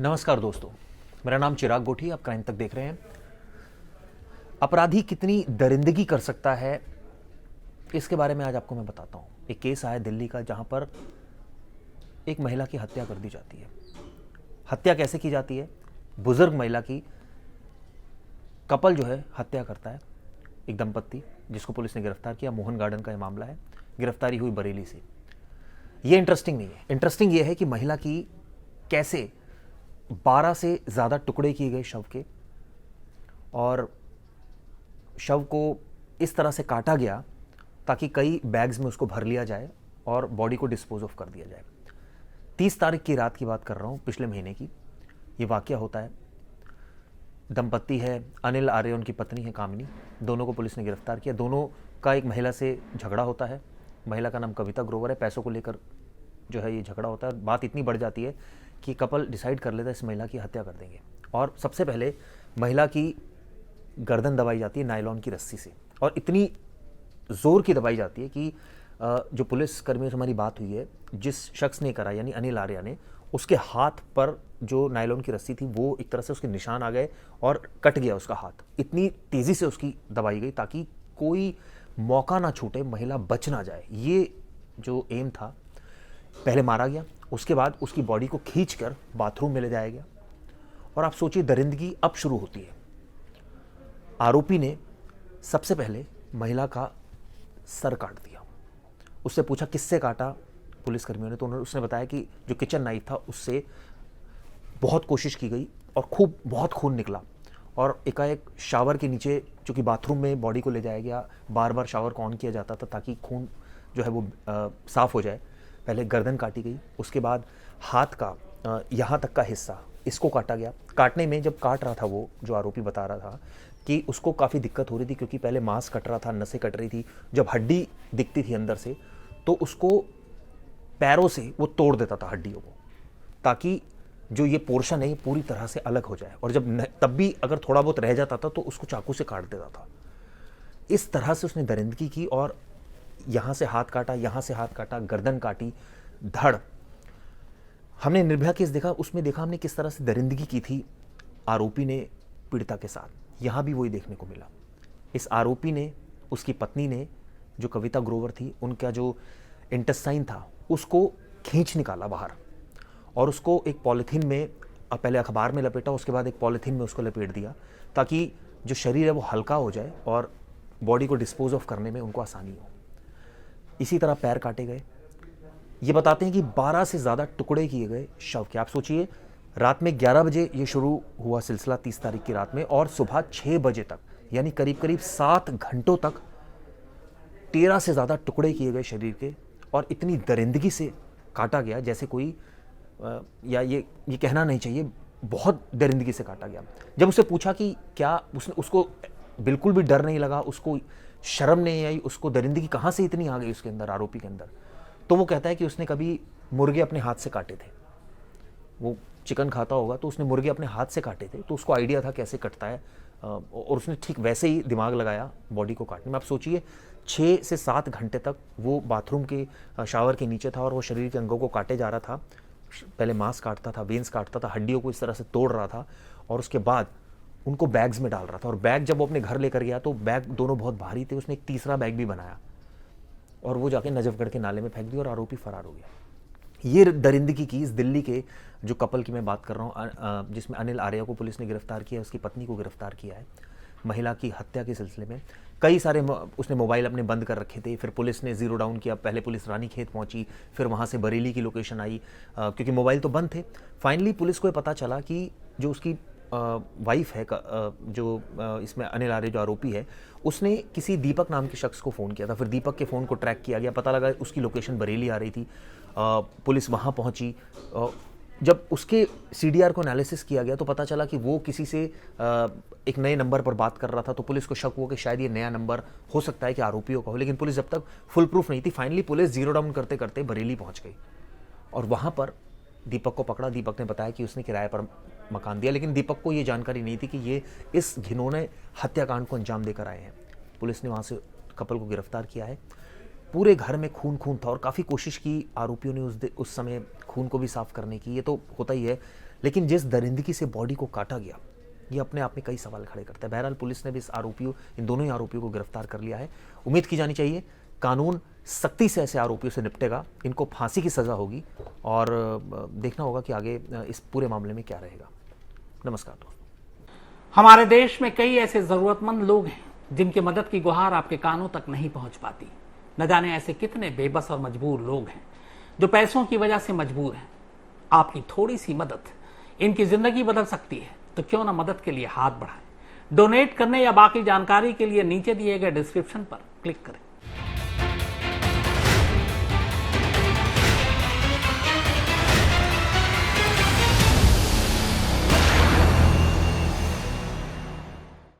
नमस्कार दोस्तों, मेरा नाम चिराग गोठी। आप क्राइम तक देख रहे हैं। अपराधी कितनी दरिंदगी कर सकता है, इसके बारे में आज आपको मैं बताता हूँ। एक केस आया दिल्ली का, जहाँ पर एक महिला की हत्या कर दी जाती है। हत्या कैसे की जाती है? बुजुर्ग महिला की कपल जो है हत्या करता है, एक दंपत्ति, जिसको पुलिस ने गिरफ्तार किया। मोहन गार्डन का ये मामला है। गिरफ्तारी हुई बरेली से। ये इंटरेस्टिंग नहीं है। इंटरेस्टिंग ये है कि महिला की कैसे 12 से ज़्यादा टुकड़े किए गए शव के, और शव को इस तरह से काटा गया ताकि कई बैग्स में उसको भर लिया जाए और बॉडी को डिस्पोज ऑफ कर दिया जाए। 30 तारीख की रात की बात कर रहा हूँ, पिछले महीने की ये वाकया होता है। दंपत्ति है, अनिल आर्य उनकी पत्नी है कामिनी। दोनों को पुलिस ने गिरफ्तार किया। दोनों का एक महिला से झगड़ा होता है। महिला का नाम कविता ग्रोवर है। पैसों को लेकर जो है ये झगड़ा होता है। बात इतनी बढ़ जाती है कि कपल डिसाइड कर लेता है इस महिला की हत्या कर देंगे। और सबसे पहले महिला की गर्दन दबाई जाती है नायलॉन की रस्सी से, और इतनी ज़ोर की दबाई जाती है कि जो पुलिस कर्मियों से हमारी बात हुई है, जिस शख्स ने करा यानी अनिल आर्या ने, उसके हाथ पर जो नायलॉन की रस्सी थी वो एक तरह से उसके निशान आ गए और कट गया उसका हाथ। इतनी तेज़ी से उसकी दबाई गई ताकि कोई मौका ना छूटे, महिला बच ना जाए। ये जो एम था। पहले मारा गया, उसके बाद उसकी बॉडी को खींचकर बाथरूम में ले जाया गया। और आप सोचिए, दरिंदगी अब शुरू होती है। आरोपी ने सबसे पहले महिला का सर काट दिया। उससे पूछा किससे काटा पुलिस कर्मियों ने, तो उसने बताया कि जो किचन नाइफ था उससे बहुत कोशिश की गई और बहुत खून निकला। और एकाएक शावर के नीचे, चूँकि बाथरूम में बॉडी को ले जाया गया, बार बार शावर को ऑन किया जाता था ताकि खून जो है वो साफ़ हो जाए। पहले गर्दन काटी गई, उसके बाद हाथ का यहाँ तक का हिस्सा इसको काटा गया। काटने में जब काट रहा था, वो जो आरोपी बता रहा था कि उसको काफ़ी दिक्कत हो रही थी, क्योंकि पहले मांस कट रहा था, नसें कट रही थी। जब हड्डी दिखती थी अंदर से तो उसको पैरों से वो तोड़ देता था हड्डियों को, ताकि जो ये पोर्शन है ये पूरी तरह से अलग हो जाए। और जब तब भी अगर थोड़ा बहुत रह जाता था तो उसको चाकू से काट देता था। इस तरह से उसने दरिंदगी की, और यहाँ से हाथ काटा, यहाँ से हाथ काटा, गर्दन काटी, धड़। हमने निर्भया केस देखा, उसमें देखा हमने किस तरह से दरिंदगी की थी आरोपी ने पीड़िता के साथ। यहाँ भी वही देखने को मिला। इस आरोपी ने, उसकी पत्नी ने, जो कविता ग्रोवर थी, उनका जो इंटेस्टाइन था उसको खींच निकाला बाहर, और उसको एक पॉलीथीन में, पहले अखबार में लपेटा, उसके बाद एक पॉलीथीन में उसको लपेट दिया ताकि जो शरीर है वो हल्का हो जाए और बॉडी को डिस्पोज ऑफ करने में उनको आसानी हो। इसी तरह पैर काटे गए। ये बताते हैं कि 12 से ज़्यादा टुकड़े किए गए शव के। आप सोचिए, रात में 11 बजे ये शुरू हुआ सिलसिला 30 तारीख की रात में, और सुबह 6 बजे तक, यानी करीब करीब 7 घंटों तक 13 से ज़्यादा टुकड़े किए गए शरीर के। और इतनी दरिंदगी से काटा गया जैसे कोई या ये कहना नहीं चाहिए, बहुत दरिंदगी से काटा गया। जब उससे पूछा कि क्या उसको बिल्कुल भी डर नहीं लगा, उसको शर्म नहीं आई, उसको दरिंदगी कहाँ से इतनी आ गई उसके अंदर, आरोपी के अंदर, तो वो कहता है कि उसने कभी मुर्गे अपने हाथ से काटे थे। वो चिकन खाता होगा तो उसने मुर्गे अपने हाथ से काटे थे, तो उसको आइडिया था कैसे कटता है, और उसने ठीक वैसे ही दिमाग लगाया बॉडी को काटने में। आप सोचिए, 6 से 7 घंटे तक वो बाथरूम के शावर के नीचे था और वो शरीर के अंगों को काटे जा रहा था। पहले मांस काटता था, वेन्स काटता था, हड्डियों को इस तरह से तोड़ रहा था, और उसके बाद उनको बैग्स में डाल रहा था। और बैग जब वो अपने घर लेकर गया तो बैग दोनों बहुत भारी थे। उसने एक तीसरा बैग भी बनाया और वो जाके नजफगढ़ के नाले में फेंक दिया, और आरोपी फरार हो गया। ये दरिंदगी की इस दिल्ली के जो कपल की मैं बात कर रहा हूँ, जिसमें अनिल आर्या को पुलिस ने गिरफ्तार किया, उसकी पत्नी को गिरफ्तार किया है महिला की हत्या के सिलसिले में। कई सारे उसने मोबाइल अपने बंद कर रखे थे, फिर पुलिस ने ज़ीरो डाउन किया। पहले पुलिस रानीखेत पहुंची, फिर वहां से बरेली की लोकेशन आई, क्योंकि मोबाइल तो बंद थे। फाइनली पुलिस को ये पता चला कि जो उसकी वाइफ है, जो इसमें अनिल आर्य जो आरोपी है, उसने किसी दीपक नाम के शख्स को फ़ोन किया था। फिर दीपक के फ़ोन को ट्रैक किया गया, पता लगा उसकी लोकेशन बरेली आ रही थी। पुलिस वहाँ पहुँची। जब उसके CDR को एनालिसिस किया गया तो पता चला कि वो किसी से एक नए नंबर पर बात कर रहा था। तो पुलिस को शक हुआ कि शायद ये नया नंबर हो सकता है कि आरोपियों का हो, लेकिन पुलिस जब तक फुल प्रूफ नहीं थी। फाइनली पुलिस ज़ीरो डाउन करते करते बरेली पहुँच गई और वहाँ पर दीपक को पकड़ा। दीपक ने बताया कि उसने किराए पर मकान दिया, लेकिन दीपक को ये जानकारी नहीं थी कि ये इस घिनौने हत्याकांड को अंजाम देकर आए हैं। पुलिस ने वहाँ से कपल को गिरफ्तार किया है। पूरे घर में खून खून था और काफ़ी कोशिश की आरोपियों ने उस समय खून को भी साफ करने की। ये तो होता ही है, लेकिन जिस दरिंदगी से बॉडी को काटा गया, ये अपने आप में कई सवाल खड़े करता है। बहरहाल पुलिस ने भी इन दोनों ही आरोपियों को गिरफ्तार कर लिया है। उम्मीद की जानी चाहिए कानून सख्ती से ऐसे आरोपियों से निपटेगा, इनको फांसी की सज़ा होगी और देखना होगा कि आगे इस पूरे मामले में क्या रहेगा। नमस्कार दोस्तों। हमारे देश में कई ऐसे जरूरतमंद लोग हैं जिनकी मदद की गुहार आपके कानों तक नहीं पहुंच पाती। न जाने ऐसे कितने बेबस और मजबूर लोग हैं जो पैसों की वजह से मजबूर हैं। आपकी थोड़ी सी मदद इनकी जिंदगी बदल सकती है, तो क्यों ना मदद के लिए हाथ बढ़ाएं। डोनेट करने या बाकी जानकारी के लिए नीचे दिए गए डिस्क्रिप्शन पर क्लिक करें।